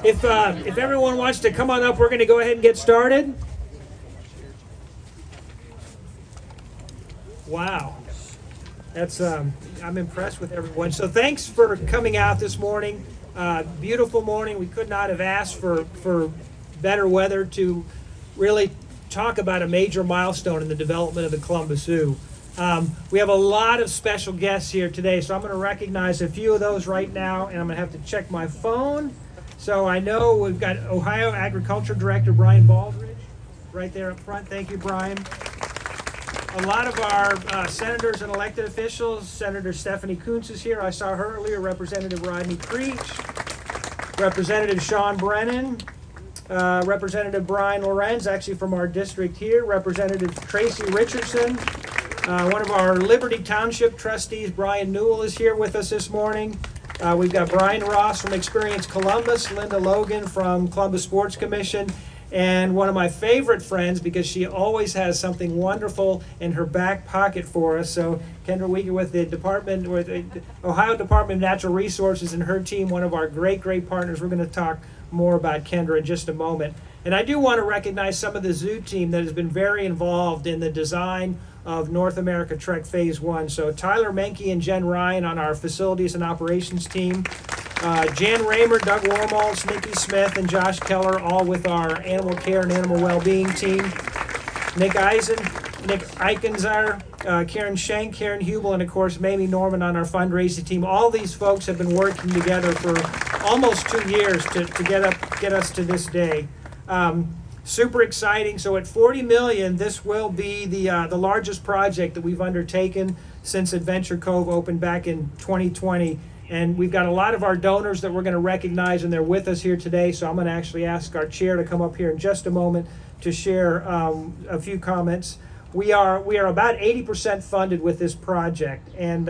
If everyone wants to come on up, we're going to go ahead and get started. Wow. That's I'm impressed with everyone. So thanks for coming out this morning. Beautiful morning. We could not have asked for better weather to really talk about a major milestone in the development of the Columbus Zoo. We have a lot of special guests here today, so I'm going to recognize a few of those right now, and I'm going to have to check my phone. So I know we've got Ohio Agriculture Director Brian Baldridge right there up front. Thank you, Brian. A lot of our senators and elected officials. Senator Stephanie Kuntz is here. I saw her earlier. Representative Rodney Creech. Representative Sean Brennan. Representative Brian Lorenz, actually from our district here. Representative Tracy Richardson. One of our Liberty Township trustees, Brian Newell, is here with us this morning. We've got Brian Ross from Experience Columbus, Linda Logan from Columbus Sports Commission, and one of my favorite friends, because she always has something wonderful in her back pocket for us. So Kendra Weeger with the Ohio Department of Natural Resources and her team, one of our great partners. We're going to talk more about Kendra in just a moment. And I do want to recognize some of the zoo team that has been very involved in the design of North America Trek Phase 1. So Tyler Menke and Jen Ryan on our facilities and operations team. Jan Raymer, Doug Wormals, Nikki Smith, and Josh Keller, all with our animal care and animal well-being team. Nick Eichenzar, Karen Schenk, Karen Hubel, and of course Mamie Norman on our fundraising team. All these folks have been working together for almost 2 years to get us to this day. Super exciting. So at $40 million, this will be the largest project that we've undertaken since Adventure Cove opened back in 2020. And we've got a lot of our donors that we're going to recognize, and they're with us here today. So I'm going to actually ask our chair to come up here in just a moment to share a few comments. We are about 80% funded with this project. And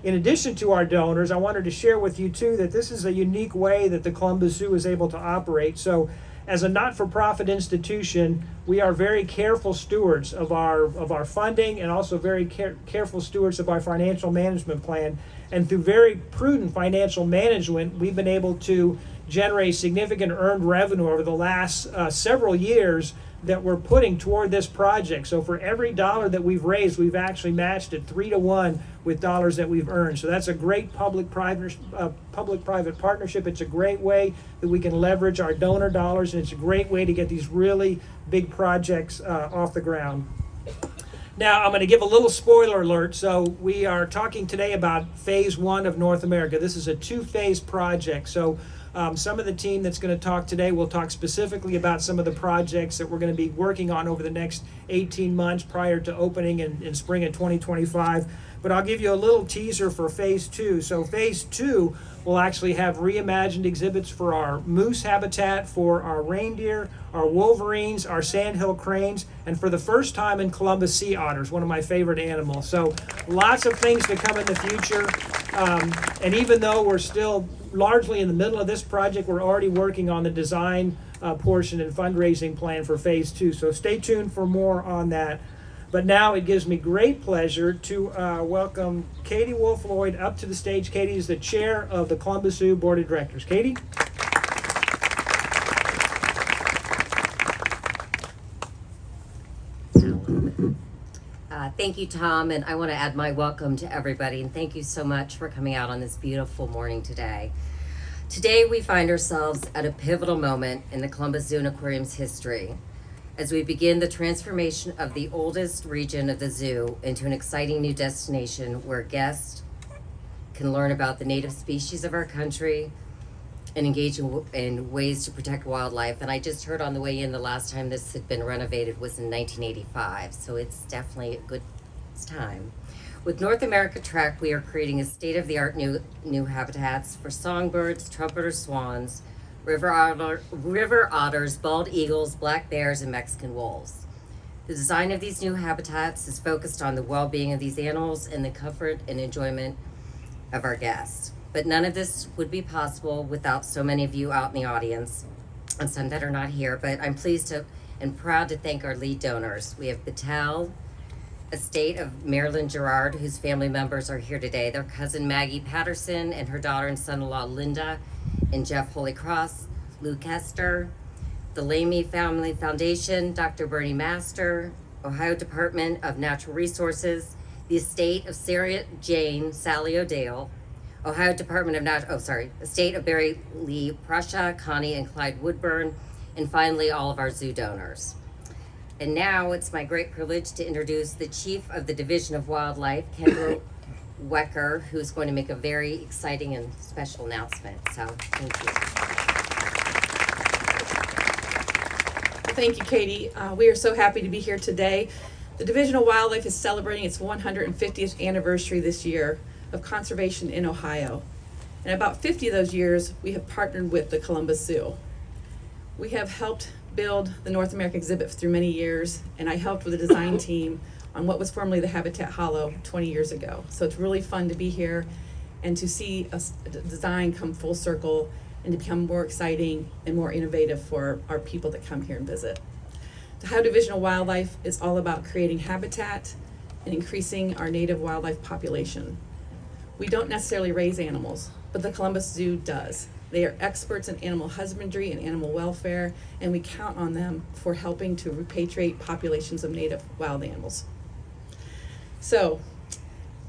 in addition to our donors, I wanted to share with you too that this is a unique way that the Columbus Zoo is able to operate. So as a not-for-profit institution, we are very careful stewards of our funding, and also very careful stewards of our financial management plan. And through very prudent financial management, we've been able to generate significant earned revenue over the last several years that we're putting toward this project. So for every dollar that we've raised, we've actually matched it 3-to-1 with dollars that we've earned. So that's a great public-private partnership. It's a great way that we can leverage our donor dollars, and it's a great way to get these really big projects off the ground. Now, I'm going to give a little spoiler alert. So we are talking today about Phase 1 of North America. This is a 2-phase project. So some of the team that's going to talk today will talk specifically about some of the projects that we're going to be working on over the next 18 months prior to opening in spring of 2025. But I'll give you a little teaser for Phase 2. So Phase 2 will actually have reimagined exhibits for our moose habitat, for our reindeer, our wolverines, our sandhill cranes, and for the first time in Columbus, sea otters, one of my favorite animals. So lots of things to come in the future. And even though we're still largely in the middle of this project, we're already working on the design portion and fundraising plan for Phase 2. So stay tuned for more on that. But now it gives me great pleasure to welcome Katie Wolf-Lloyd up to the stage. Katie is the chair of the Columbus Zoo Board of Directors. Katie? Thank you, Tom, and I want to add my welcome to everybody, and thank you so much for coming out on this beautiful morning today. Today we find ourselves at a pivotal moment in the Columbus Zoo and Aquarium's history as we begin the transformation of the oldest region of the zoo into an exciting new destination where guests can learn about the native species of our country and engage in ways to protect wildlife. And I just heard on the way in the last time this had been renovated was in 1985, so it's definitely a good time. With North America Trek, we are creating a state-of-the-art new habitats for songbirds, trumpeter swans, river otters, bald eagles, black bears, and Mexican wolves. The design of these new habitats is focused on the well-being of these animals and the comfort and enjoyment of our guests. But none of this would be possible without so many of you out in the audience, and some that are not here, but I'm pleased to and proud to thank our lead donors. We have Battelle Estate of Marilyn Gerard, whose family members are here today. Their cousin Maggie Patterson and her daughter and son-in-law Linda and Jeff Holycross, Lou Kester, the Lamy Family Foundation, Dr. Bernie Master, Ohio Department of Natural Resources, the estate of Sarah Jane Sally O'Dale, Ohio Department of estate of Barry Lee Prussia, Connie and Clyde Woodburn, and finally all of our zoo donors. And now it's my great privilege to introduce the Chief of the Division of Wildlife, Kendra Wecker, who's going to make a very exciting and special announcement. So thank you. Thank you, Katie. We are so happy to be here today. The Division of Wildlife is celebrating its 150th anniversary this year of conservation in Ohio. And about 50 of those years, we have partnered with the Columbus Zoo. We have helped build the North America exhibit through many years, and I helped with the design team on what was formerly the Habitat Hollow 20 years ago. So it's really fun to be here and to see a design come full circle and to become more exciting and more innovative for our people that come here and visit. The Ohio Division of Wildlife is all about creating habitat and increasing our native wildlife population. We don't necessarily raise animals, but the Columbus Zoo does. They are experts in animal husbandry and animal welfare, and we count on them for helping to repatriate populations of native wild animals. So,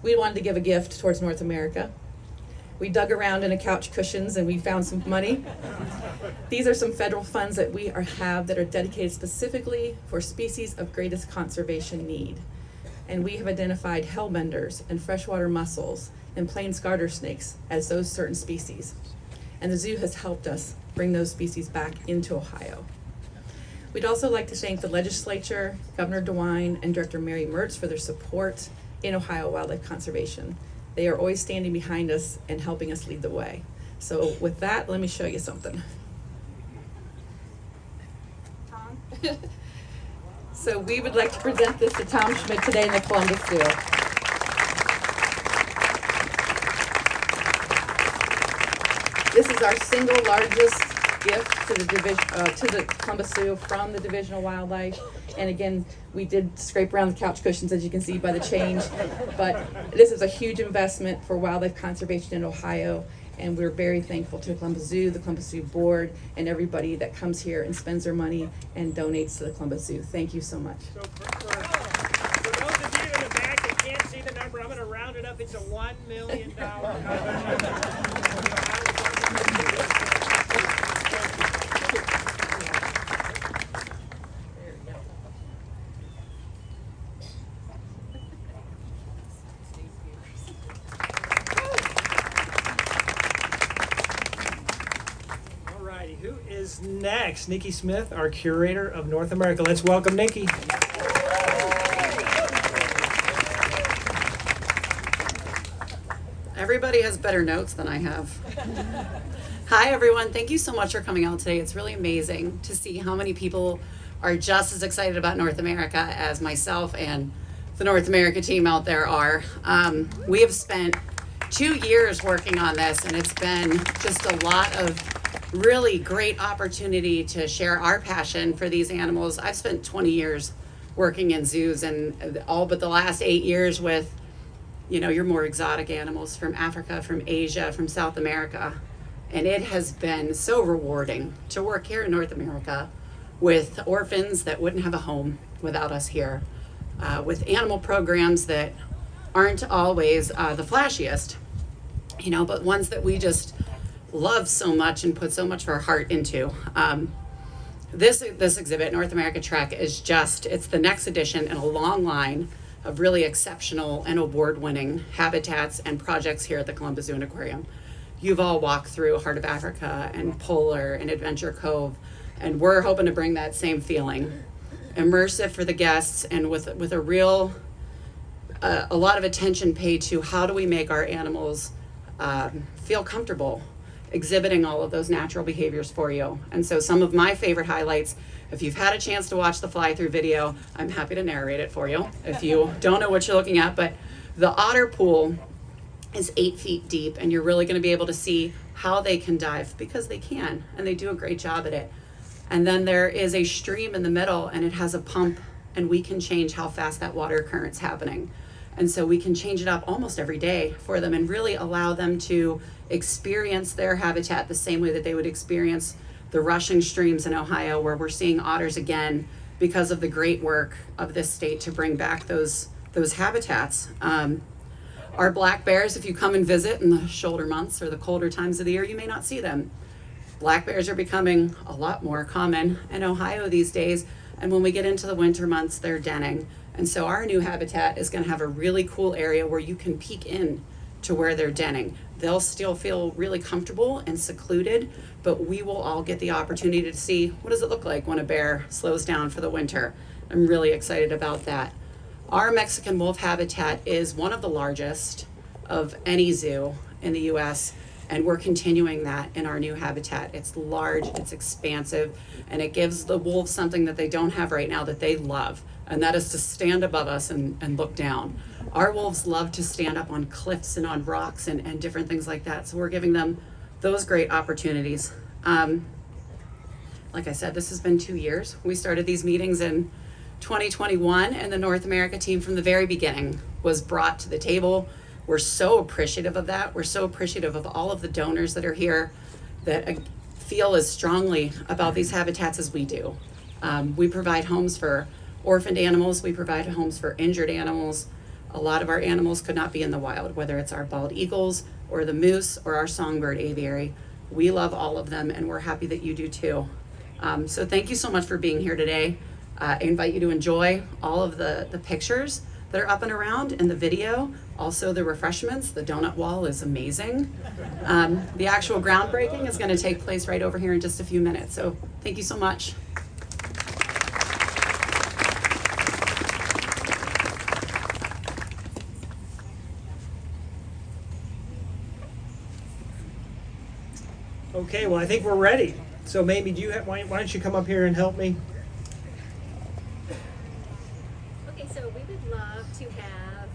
we wanted to give a gift towards North America. We dug around in a couch cushions and we found some money. These are some federal funds that we have that are dedicated specifically for species of greatest conservation need. And we have identified hellbenders and freshwater mussels and plains garter snakes as those certain species. And the zoo has helped us bring those species back into Ohio. We'd also like to thank the legislature, Governor DeWine, and Director Mary Mertz for their support in Ohio wildlife conservation. They are always standing behind us and helping us lead the way. So with that, let me show you something. Tom? So we would like to present this to Tom Schmidt today in the Columbus Zoo. This is our single largest gift to the Columbus Zoo from the Division of Wildlife. And again, we did scrape around the couch cushions, as you can see by the change. But this is a huge investment for wildlife conservation in Ohio. And we're very thankful to the Columbus Zoo, the Columbus Zoo Board, and everybody that comes here and spends their money and donates to the Columbus Zoo. Thank you so much. So for those of you in the back that can't see the number, I'm going to round it up. It's a $1 million. Who is next? Nikki Smith, our curator of North America. Let's welcome Nikki. Everybody has better notes than I have. Hi, everyone. Thank you so much for coming out today. It's really amazing to see how many people are just as excited about North America as myself and the North America team out there are. We have spent 2 years working on this, and it's been just a lot of really great opportunity to share our passion for these animals. I've spent 20 years working in zoos, and all but the last 8 years with, your more exotic animals from Africa, from Asia, from South America. And it has been so rewarding to work here in North America with orphans that wouldn't have a home without us here, with animal programs that aren't always the flashiest, but ones that we just love so much and put so much of our heart into. This exhibit, North America Trek, it's the next edition in a long line of really exceptional and award-winning habitats and projects here at the Columbus Zoo and Aquarium. You've all walked through Heart of Africa and Polar and Adventure Cove, and we're hoping to bring that same feeling. Immersive for the guests and with a real, a lot of attention paid to how do we make our animals feel comfortable exhibiting all of those natural behaviors for you. And so some of my favorite highlights, if you've had a chance to watch the fly-through video, I'm happy to narrate it for you if you don't know what you're looking at, but the otter pool is 8 feet deep, and you're really going to be able to see how they can dive, because they can, and they do a great job at it. And then there is a stream in the middle, and it has a pump, and we can change how fast that water current's happening. And so we can change it up almost every day for them and really allow them to experience their habitat the same way that they would experience the rushing streams in Ohio, where we're seeing otters again because of the great work of this state to bring back those habitats. Our black bears, if you come and visit in the shoulder months or the colder times of the year, you may not see them. Black bears are becoming a lot more common in Ohio these days, and when we get into the winter months, they're denning. And so our new habitat is going to have a really cool area where you can peek in to where they're denning. They'll still feel really comfortable and secluded, but we will all get the opportunity to see what does it look like when a bear slows down for the winter. I'm really excited about that. Our Mexican wolf habitat is one of the largest of any zoo in the US, and we're continuing that in our new habitat. It's large, it's expansive, and it gives the wolves something that they don't have right now that they love, and that is to stand above us and look down. Our wolves love to stand up on cliffs and on rocks and different things like that, so we're giving them those great opportunities. Like I said, this has been 2 years. We started these meetings in 2021, and the North America team from the very beginning was brought to the table. We're so appreciative of that. We're so appreciative of all of the donors that are here that feel as strongly about these habitats as we do. We provide homes for orphaned animals. We provide homes for injured animals. A lot of our animals could not be in the wild, whether it's our bald eagles or the moose or our songbird aviary. We love all of them, and we're happy that you do too. So thank you so much for being here today. I invite you to enjoy all of the pictures that are up and around and the video. Also the refreshments. The donut wall is amazing. The actual groundbreaking is going to take place right over here in just a few minutes. So thank you so much. Okay, well, I think we're ready. So Mamie, why don't you come up here and help me? Okay, so we would love to have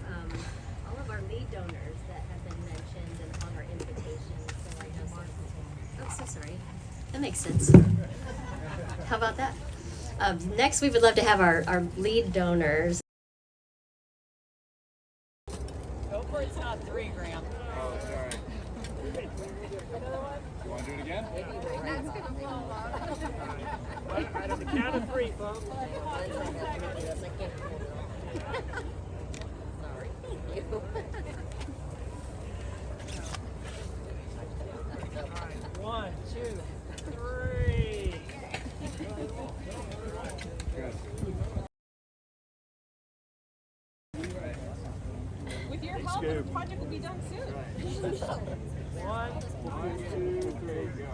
all of our lead donors that have been mentioned and on our invitation. So I know. Oh, so sorry. That makes sense. How about that? Next, we would love to have our lead donors. Go for it's not 3 grams. Oh, sorry. You want to do it again? Right on the count of 3, folks. One, two, three. With your help, the project will be done soon. One, two, three, go.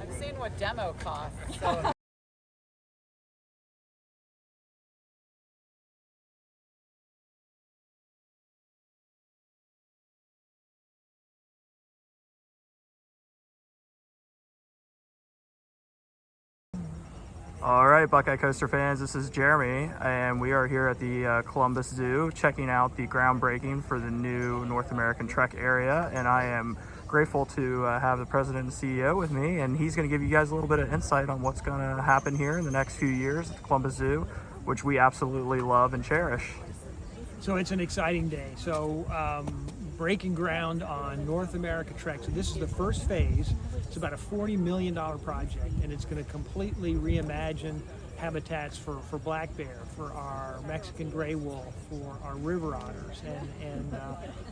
I've seen what demo costs. So. All right, Buckeye Coaster fans, this is Jeremy, and we are here at the Columbus Zoo checking out the groundbreaking for the new North American Trek area, and I am grateful to have the president and CEO with me, and he's going to give you guys a little bit of insight on what's going to happen here in the next few years at the Columbus Zoo, which we absolutely love and cherish. So it's an exciting day. So breaking ground on North America Trek. So this is the first phase. It's about a $40 million project, and it's going to completely reimagine habitats for black bear, for our Mexican gray wolf, for our river otters, and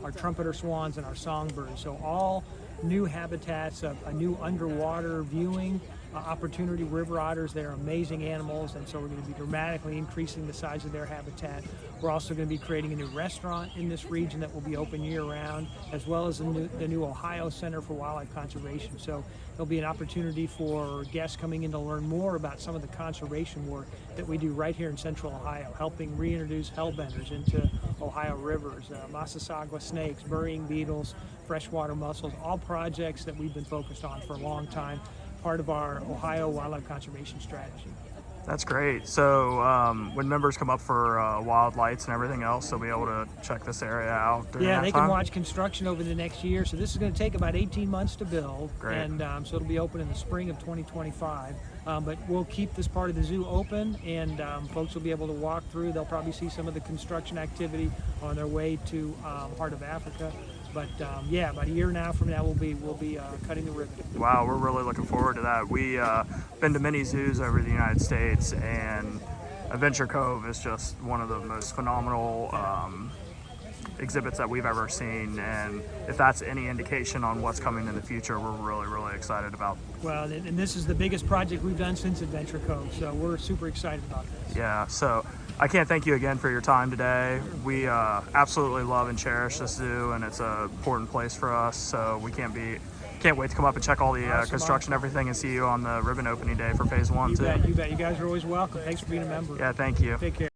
our trumpeter swans and our songbirds. So all new habitats, a new underwater viewing opportunity. River otters, they're amazing animals, and so we're going to be dramatically increasing the size of their habitat. We're also going to be creating a new restaurant in this region that will be open year-round, as well as the new Ohio Center for Wildlife Conservation. So there'll be an opportunity for guests coming in to learn more about some of the conservation work that we do right here in Central Ohio, helping reintroduce hellbenders into Ohio rivers, Massasauga snakes, burying beetles, freshwater mussels, all projects that we've been focused on for a long time, part of our Ohio wildlife conservation strategy. That's great. So when members come up for wild lights and everything else, they'll be able to check this area out during Yeah, that they time? can watch construction over the next year. So this is going to take about 18 months to build. Great. And so it'll be open in the spring of 2025. But we'll keep this part of the zoo open, and folks will be able to walk through. They'll probably see some of the construction activity on their way to Heart of Africa. But yeah, about a year now from now, we'll be cutting the ribbon. Wow, we're really looking forward to that. We been to many zoos over the United States, and Adventure Cove is just one of the most phenomenal exhibits that we've ever seen. And if that's any indication on what's coming in the future, we're really, really excited about. Well, and this is the biggest project we've done since Adventure Cove, so we're super excited about this. Yeah, so I can't thank you again for your time today. We absolutely love and cherish this zoo, and it's an important place for us. So we can't wait to come up and check all the construction, everything, and see you on the ribbon opening day for phase 1 You too. bet. You guys are always welcome. Thanks for being a member. Yeah, thank you. Take care.